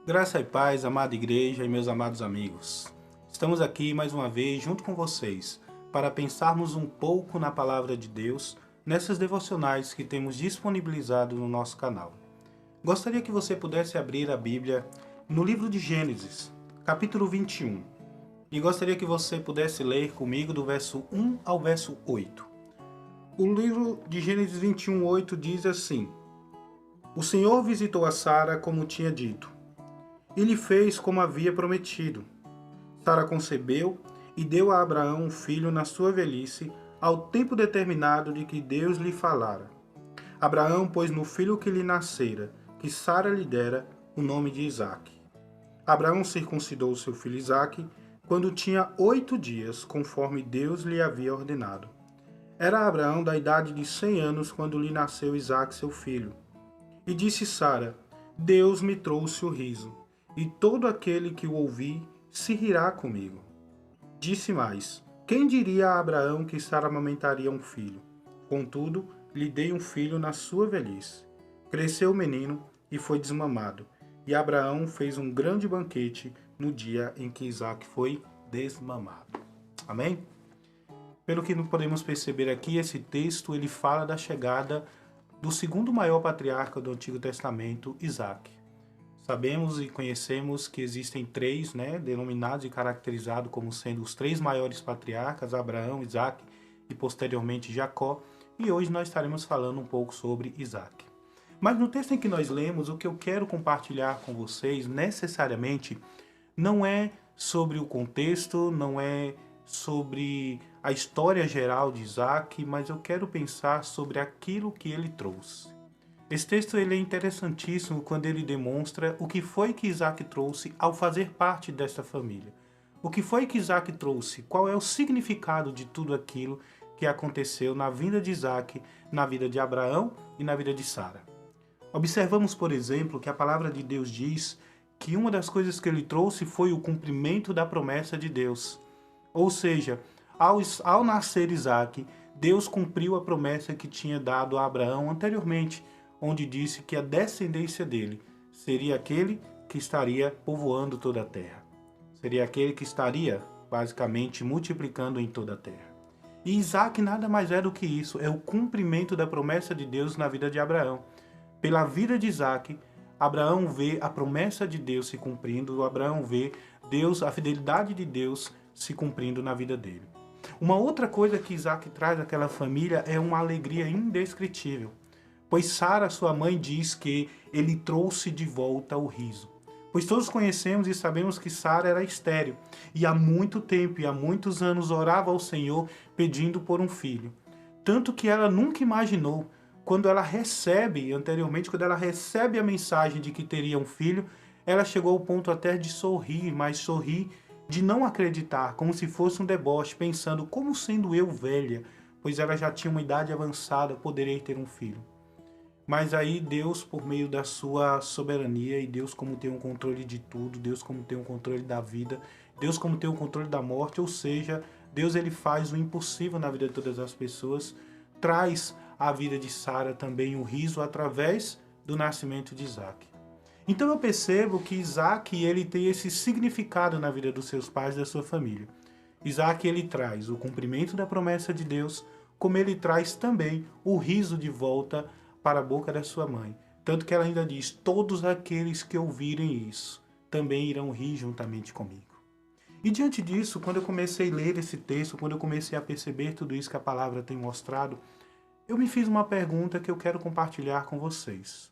Graça e paz, amada igreja e meus amados amigos. Estamos aqui mais uma vez junto com vocês para pensarmos um pouco na palavra de Deus nessas devocionais que temos disponibilizado no nosso canal. Gostaria que você pudesse abrir a Bíblia no livro de Gênesis, capítulo 21, e gostaria que você pudesse ler comigo do verso 1 ao verso 8. O livro de Gênesis 21, 8 diz assim: O Senhor visitou a Sara como tinha dito, e lhe fez como havia prometido. Sara concebeu e deu a Abraão um filho na sua velhice, ao tempo determinado de que Deus lhe falara. Abraão pôs no filho que lhe nascera, que Sara lhe dera, o nome de Isaque. Abraão circuncidou seu filho Isaque quando tinha 8 dias, conforme Deus lhe havia ordenado. Era Abraão da idade de 100 anos quando lhe nasceu Isaque, seu filho. E disse Sara: Deus me trouxe o riso, e todo aquele que o ouvir se rirá comigo. Disse mais: Quem diria a Abraão que Sara amamentaria um filho? Contudo, lhe dei um filho na sua velhice. Cresceu o menino e foi desmamado, e Abraão fez um grande banquete no dia em que Isaque foi desmamado. Amém? Pelo que podemos perceber aqui, esse texto ele fala da chegada do segundo maior patriarca do Antigo Testamento, Isaque. Sabemos e conhecemos que existem três, denominados e caracterizados como sendo os três maiores patriarcas, Abraão, Isaque e posteriormente Jacó, e hoje nós estaremos falando um pouco sobre Isaque. Mas no texto em que nós lemos, o que eu quero compartilhar com vocês necessariamente não é sobre o contexto, não é sobre a história geral de Isaque, mas eu quero pensar sobre aquilo que ele trouxe. Esse texto ele é interessantíssimo quando ele demonstra o que foi que Isaque trouxe ao fazer parte dessa família. O que foi que Isaque trouxe, qual é o significado de tudo aquilo que aconteceu na vida de Isaque, na vida de Abraão e na vida de Sara. Observamos, por exemplo, que a palavra de Deus diz que uma das coisas que ele trouxe foi o cumprimento da promessa de Deus. Ou seja, ao nascer Isaque, Deus cumpriu a promessa que tinha dado a Abraão anteriormente, onde disse que a descendência dele seria aquele que estaria povoando toda a terra. Seria aquele que estaria, basicamente, multiplicando em toda a terra. E Isaque nada mais é do que isso, é o cumprimento da promessa de Deus na vida de Abraão. Pela vida de Isaque, Abraão vê a promessa de Deus se cumprindo, Abraão vê a fidelidade de Deus se cumprindo na vida dele. Uma outra coisa que Isaque traz àquela família é uma alegria indescritível. Pois Sara, sua mãe, diz que ele trouxe de volta o riso. Pois todos conhecemos e sabemos que Sara era estéril, e há muito tempo e há muitos anos orava ao Senhor pedindo por um filho. Tanto que ela nunca imaginou, quando ela recebe a mensagem de que teria um filho, ela chegou ao ponto até de sorrir, mas sorrir de não acreditar, como se fosse um deboche, pensando como sendo eu velha, pois ela já tinha uma idade avançada, poderia ter um filho. Mas aí Deus, por meio da sua soberania, e Deus como tem um controle de tudo, Deus como tem um controle da vida, Deus como tem um controle da morte, ou seja, Deus ele faz o impossível na vida de todas as pessoas, traz à vida de Sara também o riso através do nascimento de Isaque. Então eu percebo que Isaque ele tem esse significado na vida dos seus pais e da sua família. Isaque ele traz o cumprimento da promessa de Deus, como ele traz também o riso de volta para a boca da sua mãe. Tanto que ela ainda diz: todos aqueles que ouvirem isso também irão rir juntamente comigo. E diante disso, quando eu comecei a ler esse texto, quando eu comecei a perceber tudo isso que a palavra tem mostrado, eu me fiz uma pergunta que eu quero compartilhar com vocês.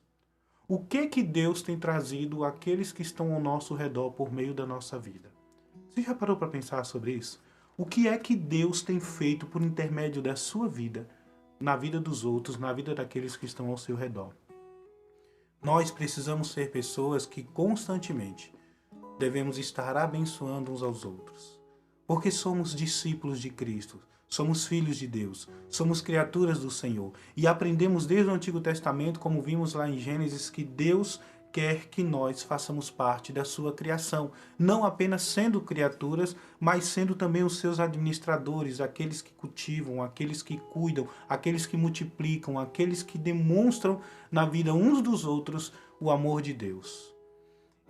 O que Deus tem trazido àqueles que estão ao nosso redor por meio da nossa vida? Você já parou para pensar sobre isso? O que é que Deus tem feito por intermédio da sua vida, na vida dos outros, na vida daqueles que estão ao seu redor? Nós precisamos ser pessoas que constantemente devemos estar abençoando uns aos outros. Porque somos discípulos de Cristo, somos filhos de Deus, somos criaturas do Senhor. E aprendemos desde o Antigo Testamento, como vimos lá em Gênesis, que Deus quer que nós façamos parte da sua criação, não apenas sendo criaturas, mas sendo também os seus administradores, aqueles que cultivam, aqueles que cuidam, aqueles que multiplicam, aqueles que demonstram na vida uns dos outros o amor de Deus.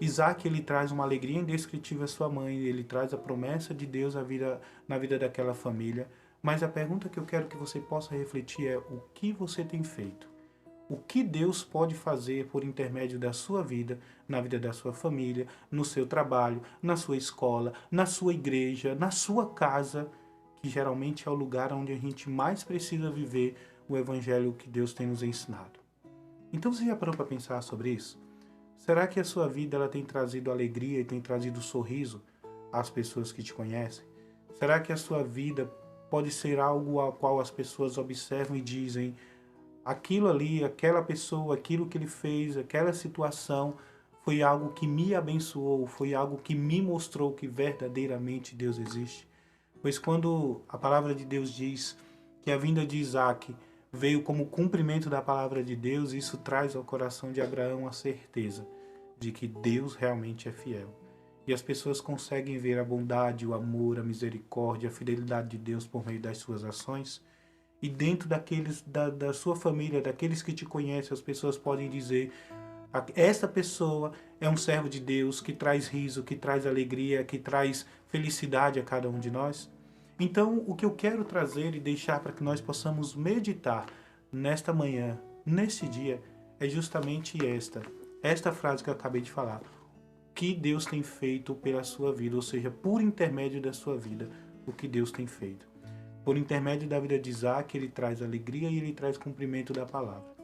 Isaac, ele traz uma alegria indescritível à sua mãe, ele traz a promessa de Deus na vida daquela família. Mas a pergunta que eu quero que você possa refletir é: o que você tem feito? O que Deus pode fazer por intermédio da sua vida, na vida da sua família, no seu trabalho, na sua escola, na sua igreja, na sua casa, que geralmente é o lugar onde a gente mais precisa viver o evangelho que Deus tem nos ensinado. Então você já parou para pensar sobre isso? Será que a sua vida ela tem trazido alegria e tem trazido sorriso às pessoas que te conhecem? Será que a sua vida pode ser algo ao qual as pessoas observam e dizem: aquilo ali, aquela pessoa, aquilo que ele fez, aquela situação foi algo que me abençoou, foi algo que me mostrou que verdadeiramente Deus existe? Pois quando a palavra de Deus diz que a vinda de Isaac veio como cumprimento da palavra de Deus, isso traz ao coração de Abraão a certeza de que Deus realmente é fiel. E as pessoas conseguem ver a bondade, o amor, a misericórdia, a fidelidade de Deus por meio das suas ações. E dentro da sua família, daqueles que te conhecem, as pessoas podem dizer: esta pessoa é um servo de Deus que traz riso, que traz alegria, que traz felicidade a cada um de nós. Então, o que eu quero trazer e deixar para que nós possamos meditar nesta manhã, neste dia, é justamente esta frase que eu acabei de falar. O que Deus tem feito pela sua vida, ou seja, por intermédio da sua vida, o que Deus tem feito. Por intermédio da vida de Isaac, ele traz alegria e ele traz cumprimento da palavra.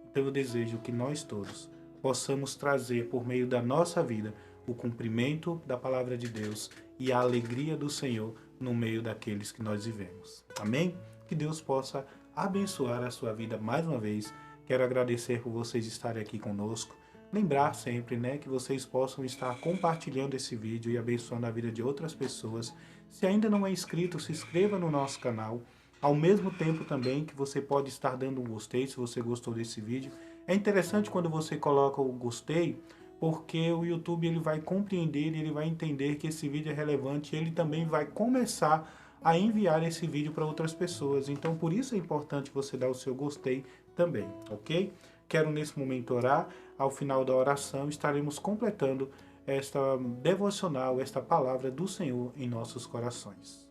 Então eu desejo que nós todos possamos trazer por meio da nossa vida o cumprimento da palavra de Deus e a alegria do Senhor no meio daqueles que nós vivemos. Amém? Que Deus possa abençoar a sua vida mais uma vez. Quero agradecer por vocês estarem aqui conosco. Lembrar sempre, que vocês possam estar compartilhando esse vídeo e abençoando a vida de outras pessoas. Se ainda não é inscrito, se inscreva no nosso canal. Ao mesmo tempo também que você pode estar dando um gostei, se você gostou desse vídeo. É interessante quando você coloca o gostei, porque o YouTube ele vai compreender, ele vai entender que esse vídeo é relevante e ele também vai começar a enviar esse vídeo para outras pessoas. Então, por isso é importante você dar o seu gostei também, ok? Quero nesse momento orar. Ao final da oração estaremos completando esta devocional, esta palavra do Senhor em nossos corações.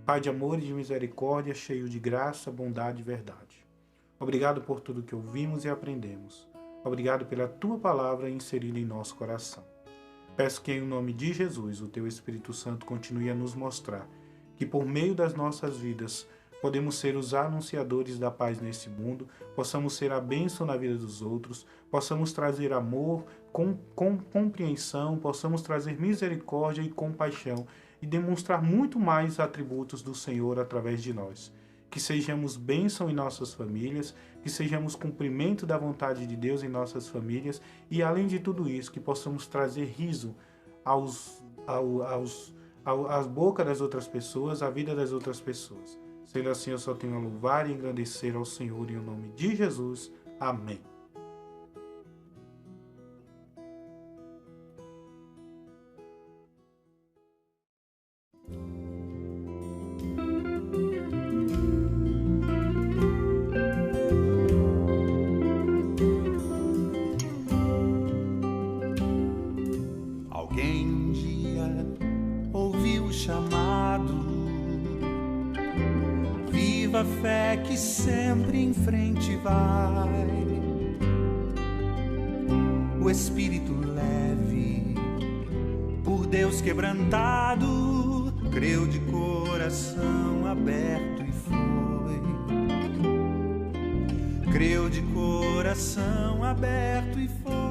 Pai de amor e de misericórdia, cheio de graça, bondade e verdade. Obrigado por tudo que ouvimos e aprendemos. Obrigado pela Tua palavra inserida em nosso coração. Peço que em nome de Jesus, o Teu Espírito Santo continue a nos mostrar que por meio das nossas vidas podemos ser os anunciadores da paz nesse mundo, possamos ser a bênção na vida dos outros, possamos trazer amor, compreensão, possamos trazer misericórdia e compaixão e demonstrar muito mais atributos do Senhor através de nós. Que sejamos bênção em nossas famílias, que sejamos cumprimento da vontade de Deus em nossas famílias e, além de tudo isso, que possamos trazer riso às bocas das outras pessoas, à vida das outras pessoas. Sendo assim, eu só tenho a louvar e engrandecer ao Senhor em nome de Jesus. Amém. Alguém um dia ouviu o chamado. Viva a fé que sempre em frente vai. O espírito leve, por Deus quebrantado, creu de coração aberto e foi. Creu de coração aberto e foi.